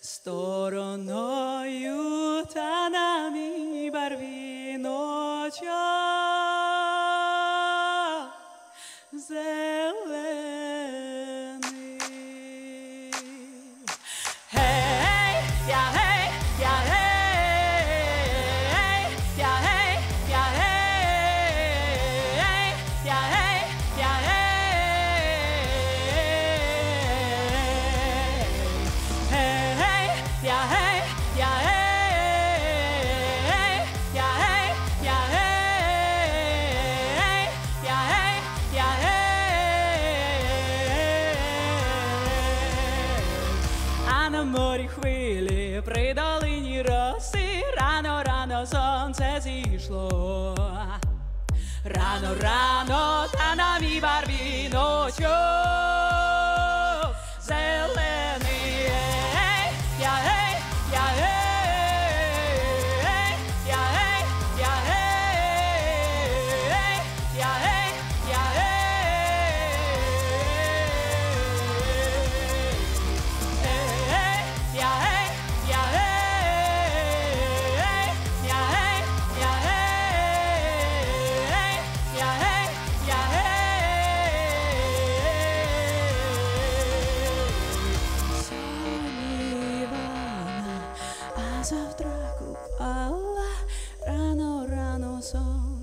стороною та намі барвіночок зелений. Гей, я гей, я гей, я гей, я гей, я гей, я хвилі при долині роси, рано-рано сонце зійшло. Рано-рано та на мій барвіночок зелений. Я гей, я гей, я гей, я гей, я гей, я завтра купала, рано-рано сон.